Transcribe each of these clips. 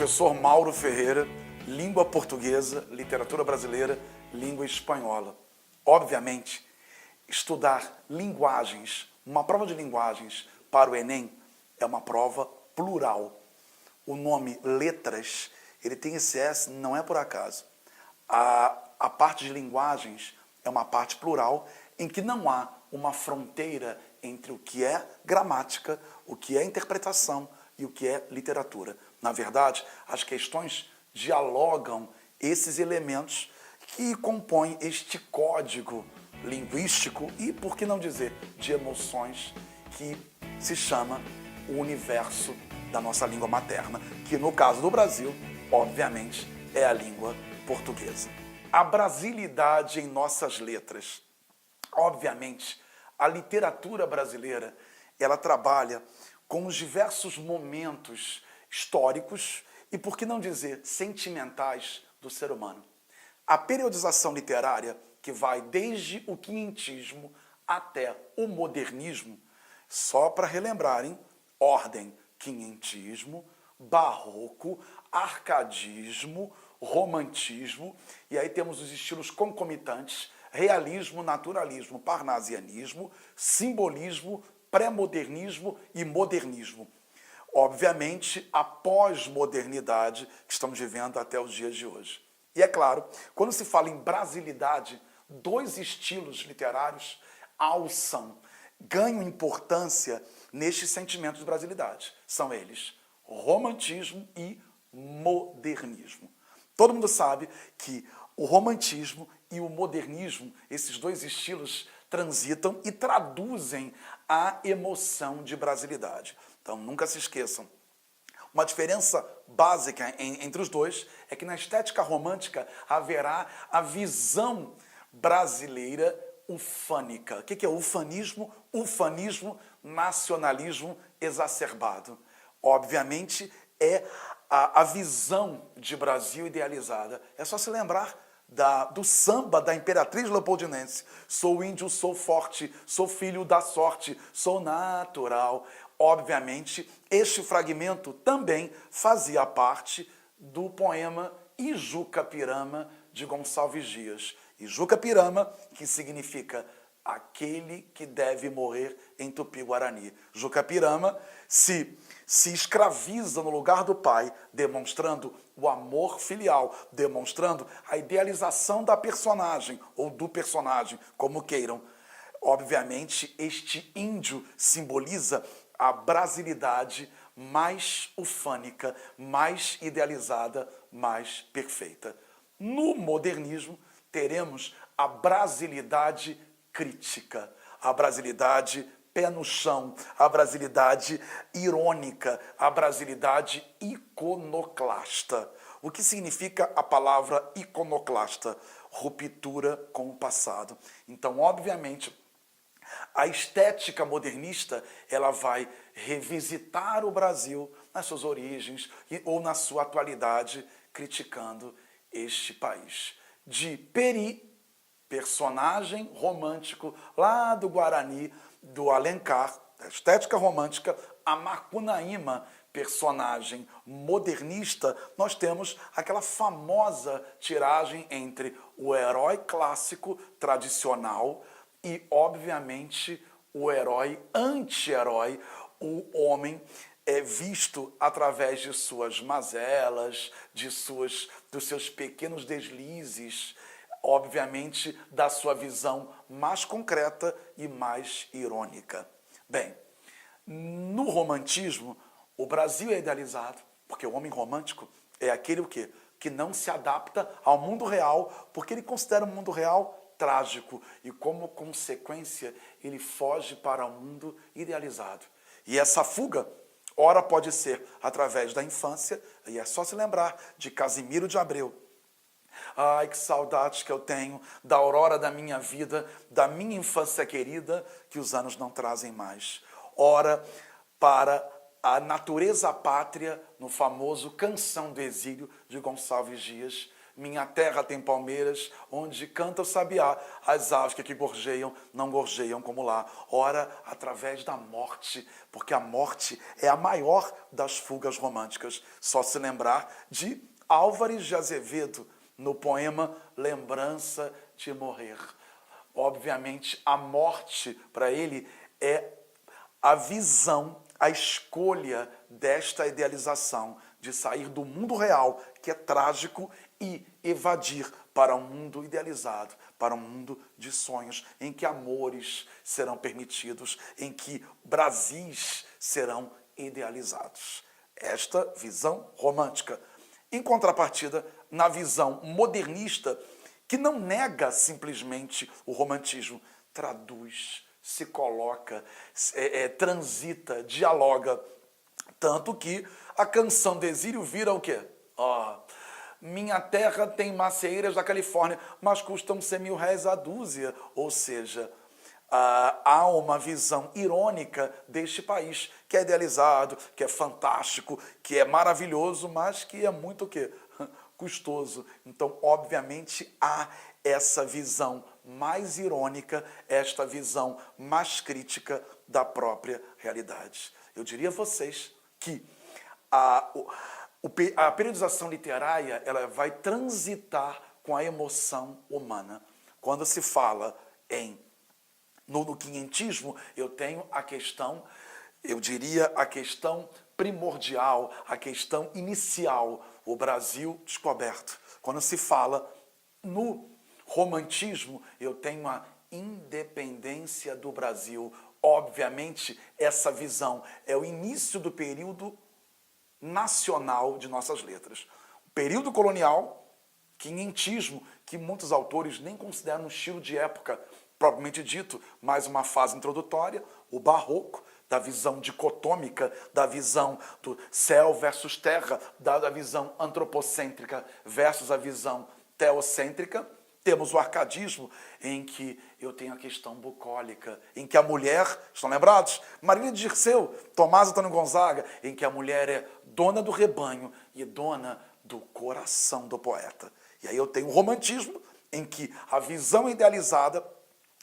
Professor Mauro Ferreira, língua portuguesa, literatura brasileira, língua espanhola. Obviamente, estudar linguagens, uma prova de linguagens para o Enem é uma prova plural. O nome letras, ele tem esse S, não é por acaso. A parte de linguagens é uma parte plural em que não há uma fronteira entre o que é gramática, o que é interpretação e o que é literatura. Na verdade, as questões dialogam esses elementos que compõem este código linguístico e, por que não dizer, de emoções que se chama o universo da nossa língua materna, que no caso do Brasil, obviamente, é a língua portuguesa. A brasilidade em nossas letras. Obviamente, a literatura brasileira, ela trabalha com os diversos momentos históricos e, por que não dizer, sentimentais do ser humano. A periodização literária, que vai desde o quinhentismo até o modernismo, só para relembrarem, ordem: quinhentismo, barroco, arcadismo, romantismo, e aí temos os estilos concomitantes: realismo, naturalismo, parnasianismo, simbolismo, pré-modernismo e modernismo. Obviamente, a pós-modernidade que estamos vivendo até os dias de hoje. E é claro, quando se fala em brasilidade, dois estilos literários alçam, ganham importância neste sentimento de brasilidade. São eles romantismo e modernismo. Todo mundo sabe que o romantismo e o modernismo, esses dois estilos, transitam e traduzem a emoção de brasilidade. Então, nunca se esqueçam. Uma diferença básica entre os dois é que na estética romântica haverá a visão brasileira ufânica. O que é ufanismo? Ufanismo, nacionalismo exacerbado. Obviamente, é a visão de Brasil idealizada. É só se lembrar do samba da Imperatriz Leopoldinense. Sou índio, sou forte, sou filho da sorte, sou natural. Obviamente, este fragmento também fazia parte do poema Ijuca-Pirama, de Gonçalves Dias. Ijuca-Pirama, que significa aquele que deve morrer em Tupi-Guarani. Juca-Pirama se escraviza no lugar do pai, demonstrando o amor filial, demonstrando a idealização da personagem, ou do personagem, como queiram. Obviamente, este índio simboliza a brasilidade mais ufânica, mais idealizada, mais perfeita. No modernismo, teremos a brasilidade crítica, a brasilidade pé no chão, a brasilidade irônica, a brasilidade iconoclasta. O que significa a palavra iconoclasta? Ruptura com o passado. Então, obviamente, a estética modernista, ela vai revisitar o Brasil nas suas origens ou na sua atualidade, criticando este país. De Peri, personagem romântico lá do Guarani, do Alencar, da estética romântica, a Macunaíma, personagem modernista, nós temos aquela famosa tiragem entre o herói clássico, tradicional, e, obviamente, o herói anti-herói, o homem visto através de suas mazelas, dos seus pequenos deslizes, obviamente, da sua visão mais concreta e mais irônica. Bem, no romantismo, o Brasil é idealizado, porque o homem romântico é aquele o quê? Que não se adapta ao mundo real, porque ele considera o mundo real trágico e, como consequência, ele foge para o mundo idealizado. E essa fuga, ora pode ser através da infância, e é só se lembrar de Casimiro de Abreu. Ai, que saudades que eu tenho da aurora da minha vida, da minha infância querida, que os anos não trazem mais. Ora para a natureza pátria, no famoso Canção do Exílio, de Gonçalves Dias, Minha terra tem palmeiras, onde canta o sabiá. As aves que aqui gorjeiam, não gorjeiam como lá. Ora, através da morte, porque a morte é a maior das fugas românticas. Só se lembrar de Álvares de Azevedo, no poema Lembrança de Morrer. Obviamente, a morte, para ele, é a visão, a escolha desta idealização, de sair do mundo real, que é trágico, e evadir para um mundo idealizado, para um mundo de sonhos, em que amores serão permitidos, em que Brasis serão idealizados. Esta visão romântica. Em contrapartida, na visão modernista, que não nega simplesmente o romantismo, traduz, se coloca, transita, dialoga. Tanto que a canção de Exílio vira o quê? Minha terra tem macieiras da Califórnia, mas custam 100 mil réis a dúzia. Ou seja, há uma visão irônica deste país, que é idealizado, que é fantástico, que é maravilhoso, mas que é muito o quê? Custoso. Então, obviamente, há essa visão mais irônica, esta visão mais crítica da realidade. Eu diria a vocês que a periodização literária ela vai transitar com a emoção humana. Quando se fala no quinhentismo, eu tenho a questão, eu diria a questão primordial, a questão inicial, o Brasil descoberto. Quando se fala no romantismo, eu tenho a independência do Brasil. Obviamente, essa visão é o início do período nacional de nossas letras. O período colonial, quinhentismo, que muitos autores nem consideram um estilo de época, propriamente dito, mas uma fase introdutória, o barroco, da visão dicotômica, da visão do céu versus terra, da visão antropocêntrica versus a visão teocêntrica. Temos o arcadismo, em que eu tenho a questão bucólica, em que a mulher, estão lembrados? Marília de Dirceu, Tomás Antônio Gonzaga, em que a mulher é dona do rebanho e dona do coração do poeta. E aí eu tenho o romantismo, em que a visão idealizada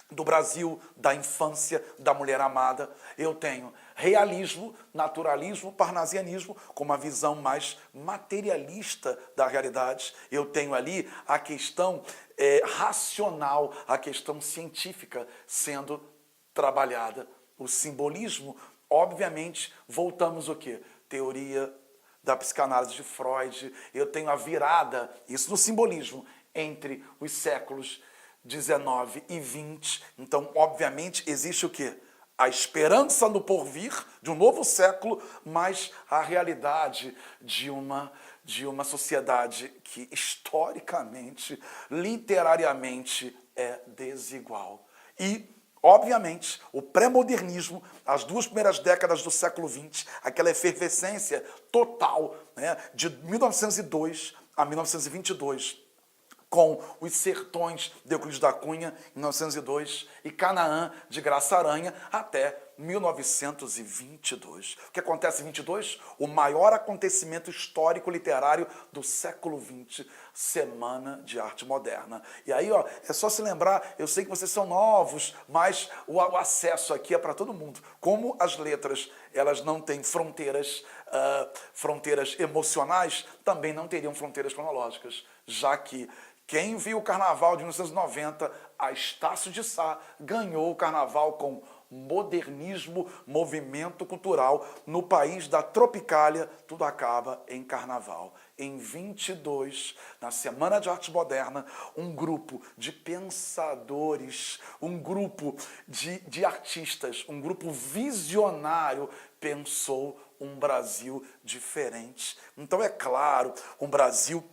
do Brasil, da infância, da mulher amada. Eu tenho realismo, naturalismo, parnasianismo, com uma visão mais materialista da realidade. Eu tenho ali a questão racional, a questão científica sendo trabalhada. O simbolismo, obviamente, voltamos o quê? Teoria da psicanálise de Freud. Eu tenho a virada, isso no simbolismo, entre os séculos 19 e 20. Então, obviamente, existe o quê? A esperança no porvir de um novo século, mas a realidade de uma sociedade que historicamente, literariamente, é desigual. E, obviamente, o pré-modernismo, as duas primeiras décadas do século XX, aquela efervescência total, né, de 1902 a 1922, com os Sertões de Euclides da Cunha, em 1902, e Canaã, de Graça Aranha, até 1922. O que acontece em 22? O maior acontecimento histórico-literário do século XX, Semana de Arte Moderna. E aí, é só se lembrar, eu sei que vocês são novos, mas o acesso aqui é para todo mundo. Como as letras, elas não têm fronteiras emocionais, também não teriam fronteiras cronológicas, já que quem viu o Carnaval de 1990, a Estácio de Sá ganhou o Carnaval com modernismo, movimento cultural. No país da Tropicália, tudo acaba em Carnaval. Em 22, na Semana de Arte Moderna, um grupo de pensadores, um grupo de artistas, um grupo visionário pensou um Brasil diferente. Então, é claro, um Brasil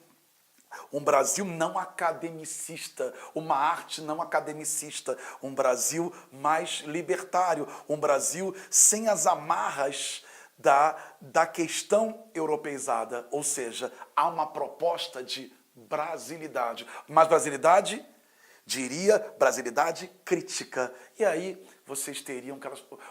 não academicista, uma arte não academicista, um Brasil mais libertário, um Brasil sem as amarras da questão europeizada, ou seja, há uma proposta de brasilidade, mas brasilidade, diria, brasilidade crítica. E aí vocês teriam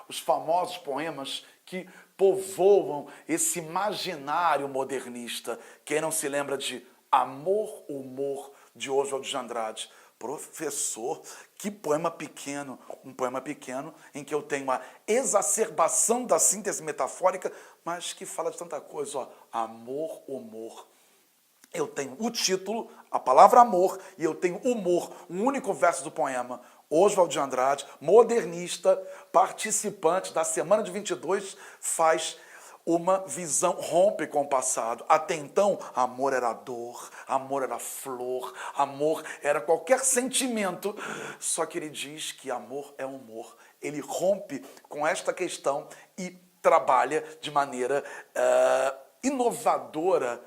os famosos poemas que povoam esse imaginário modernista. Quem não se lembra de Amor, Humor, de Oswald de Andrade. Professor, que poema pequeno, um poema pequeno em que eu tenho a exacerbação da síntese metafórica, mas que fala de tanta coisa, ó, amor, humor. Eu tenho o título, a palavra amor, e eu tenho humor, um único verso do poema. Oswald de Andrade, modernista, participante da Semana de 22, faz uma visão, rompe com o passado. Até então, amor era dor, amor era flor, amor era qualquer sentimento. Só que ele diz que amor é humor. Ele rompe com esta questão e trabalha de maneira inovadora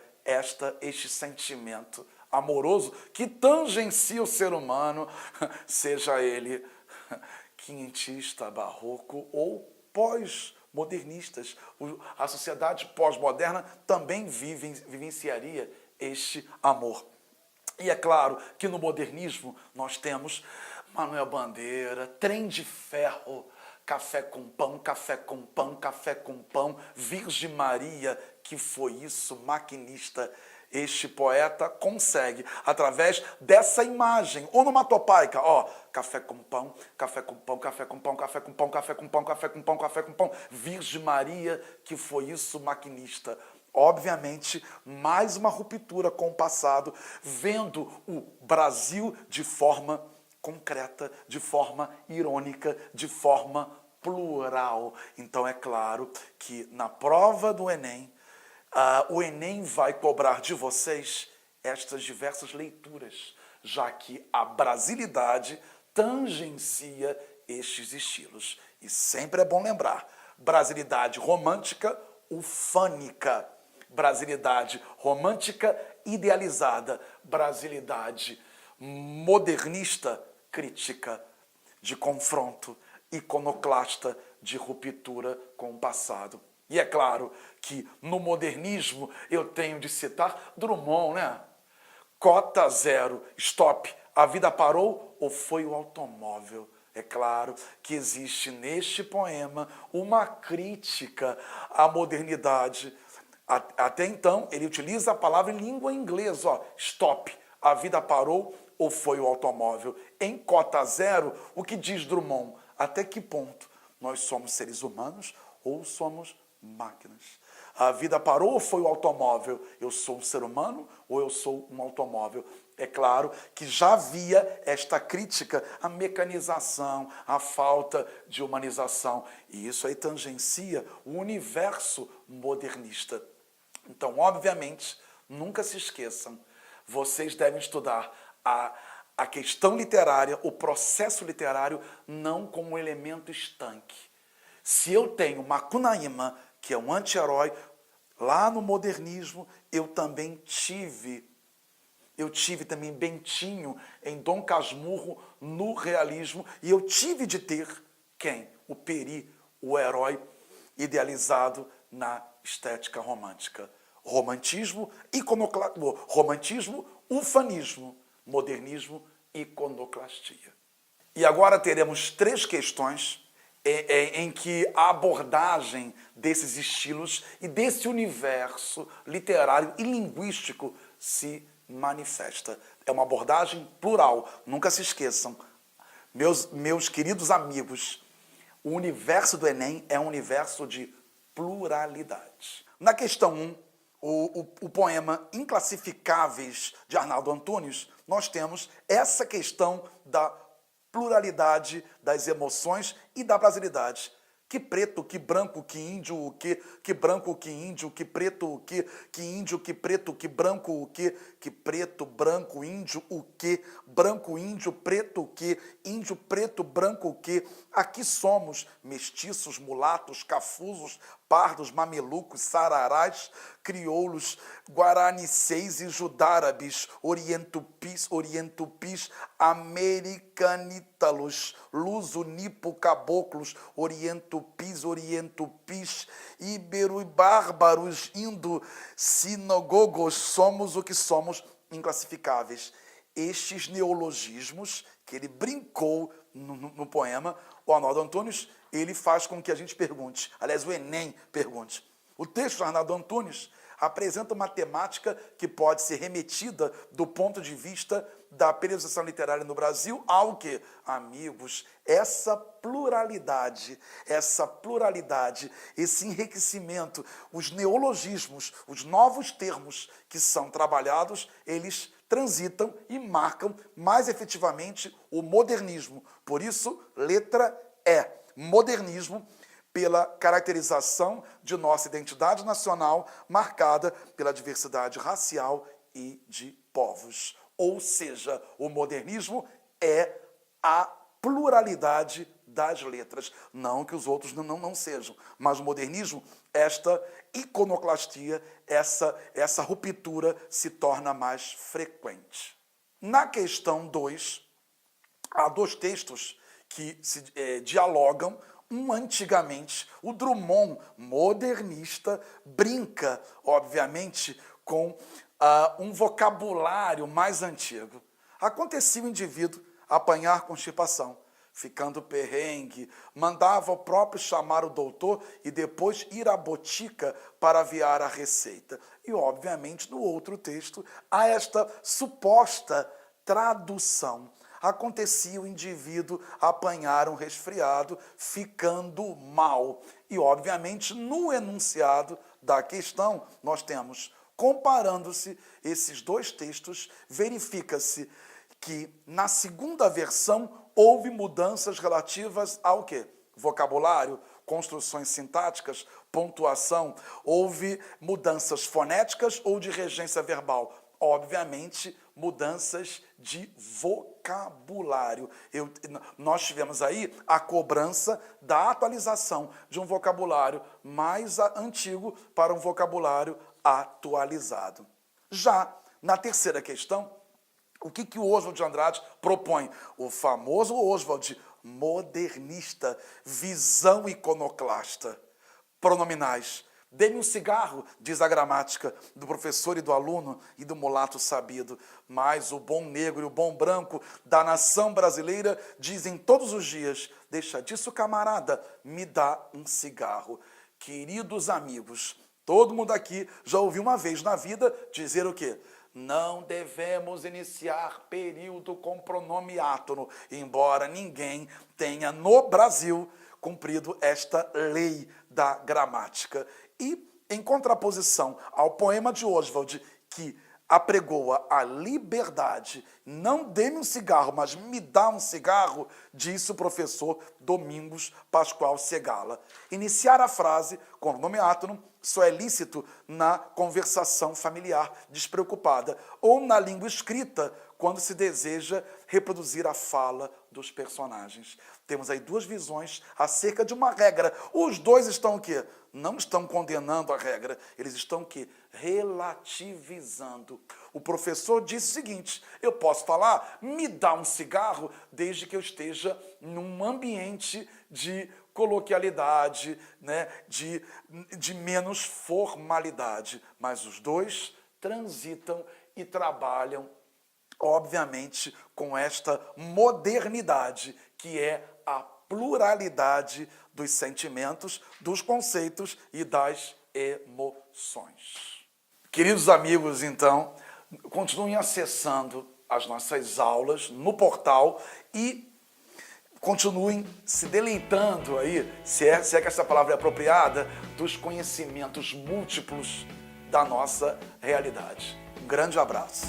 este sentimento amoroso que tangencia o ser humano, seja ele quinhentista, barroco ou pós-modernistas. A sociedade pós-moderna também vivenciaria este amor. E é claro que no modernismo nós temos Manuel Bandeira, Trem de Ferro, Café com Pão, Café com Pão, Café com Pão, Virgem Maria, que foi isso, maquinista. Este poeta consegue, através dessa imagem onomatopaica, ó, café com pão, café com pão, café com pão, café com pão, café com pão, café com pão, café com pão, Virgem Maria, que foi isso, maquinista. Obviamente, mais uma ruptura com o passado, vendo o Brasil de forma concreta, de forma irônica, de forma plural. Então é claro que na prova do Enem, o Enem vai cobrar de vocês estas diversas leituras, já que a brasilidade tangencia estes estilos. E sempre é bom lembrar, brasilidade romântica, ufânica, brasilidade romântica idealizada, brasilidade modernista, crítica, de confronto, iconoclasta, de ruptura com o passado. E é claro que no modernismo eu tenho de citar Drummond, né? Cota zero, stop, a vida parou ou foi o automóvel? É claro que existe neste poema uma crítica à modernidade. Até então, ele utiliza a palavra em língua inglesa, ó, stop, a vida parou ou foi o automóvel? Em Cota Zero, o que diz Drummond? Até que ponto nós somos seres humanos ou somos máquinas? A vida parou ou foi o automóvel? Eu sou um ser humano ou eu sou um automóvel? É claro que já havia esta crítica à mecanização, à falta de humanização. E isso aí tangencia o universo modernista. Então, obviamente, nunca se esqueçam, vocês devem estudar a questão literária, o processo literário, não como um elemento estanque. Se eu tenho Macunaíma, que é um anti-herói, lá no modernismo eu também tive. Eu tive também Bentinho em Dom Casmurro no realismo, e eu tive de ter quem? O Peri, o herói idealizado na estética romântica. Romantismo, romantismo, ufanismo, modernismo, iconoclastia. E agora teremos 3 questões em que a abordagem desses estilos e desse universo literário e linguístico se manifesta. É uma abordagem plural. Nunca se esqueçam, meus queridos amigos, o universo do Enem é um universo de pluralidade. Na questão 1, o poema Inclassificáveis, de Arnaldo Antunes, nós temos essa questão da pluralidade das emoções e da brasilidade. Que preto, que branco, que índio, o quê? Que branco, que índio, que preto, o quê? Que índio, que preto, que branco, o quê? Que preto, branco, índio, o quê? Branco, índio, preto, o quê? Índio, preto, branco, o quê? Aqui somos mestiços, mulatos, cafusos, pardos, mamelucos, sararás, crioulos, guaraniceis e judárabes, orientupis, americanítalos, luso-nipo, caboclos, orientupis, íbero e bárbaros, indo-sinagogos, somos o que somos, inclassificáveis. Estes neologismos que ele brincou no poema, o Arnaldo Antunes, ele faz com que a gente pergunte, aliás, o Enem pergunte, O texto de Arnaldo Antunes apresenta uma temática que pode ser remetida do ponto de vista da periodização literária no Brasil ao que, amigos, essa pluralidade, esse enriquecimento, os neologismos, os novos termos que são trabalhados, eles transitam e marcam mais efetivamente o modernismo. Por isso, letra E, modernismo, pela caracterização de nossa identidade nacional marcada pela diversidade racial e de povos. Ou seja, o modernismo é a pluralidade das letras. Não que os outros não sejam, mas o modernismo, esta iconoclastia, essa ruptura se torna mais frequente. Na questão 2, há dois textos que se dialogam. Antigamente, o Drummond, modernista, brinca, obviamente, com um vocabulário mais antigo. Acontecia o indivíduo apanhar constipação, ficando perrengue, mandava o próprio chamar o doutor e depois ir à botica para aviar a receita. E, obviamente, no outro texto, há esta suposta tradução. Acontecia o indivíduo apanhar um resfriado, ficando mal. E, obviamente, no enunciado da questão, nós temos, comparando-se esses dois textos, verifica-se que, na segunda versão, houve mudanças relativas ao quê? Vocabulário, construções sintáticas, pontuação, houve mudanças fonéticas ou de regência verbal. Obviamente, mudanças de vocabulário. Nós tivemos aí a cobrança da atualização de um vocabulário mais antigo para um vocabulário atualizado. Já na terceira questão, o que o Oswald de Andrade propõe? O famoso Oswald modernista, visão iconoclasta, pronominais. Dê-me um cigarro, diz a gramática do professor e do aluno e do mulato sabido. Mas o bom negro e o bom branco da nação brasileira dizem todos os dias: deixa disso, camarada, me dá um cigarro. Queridos amigos, todo mundo aqui já ouviu uma vez na vida dizer o quê? Não devemos iniciar período com pronome átono, embora ninguém tenha no Brasil cumprido esta lei da gramática. E, em contraposição ao poema de Oswald, que apregoa a liberdade, não dê-me um cigarro, mas me dá um cigarro, disse o professor Domingos Pascoal Segala. Iniciar a frase com o nome átono só é lícito na conversação familiar despreocupada ou na língua escrita, quando se deseja reproduzir a fala dos personagens. Temos aí duas visões acerca de uma regra. Os dois estão o quê? Não estão condenando a regra, eles estão o quê? Relativizando. O professor disse o seguinte: eu posso falar, me dá um cigarro, desde que eu esteja num ambiente de coloquialidade, né, de menos formalidade. Mas os dois transitam e trabalham, obviamente, com esta modernidade, que é a pluralidade dos sentimentos, dos conceitos e das emoções. Queridos amigos, então, continuem acessando as nossas aulas no portal e continuem se deleitando aí, se é que essa palavra é apropriada, dos conhecimentos múltiplos da nossa realidade. Um grande abraço.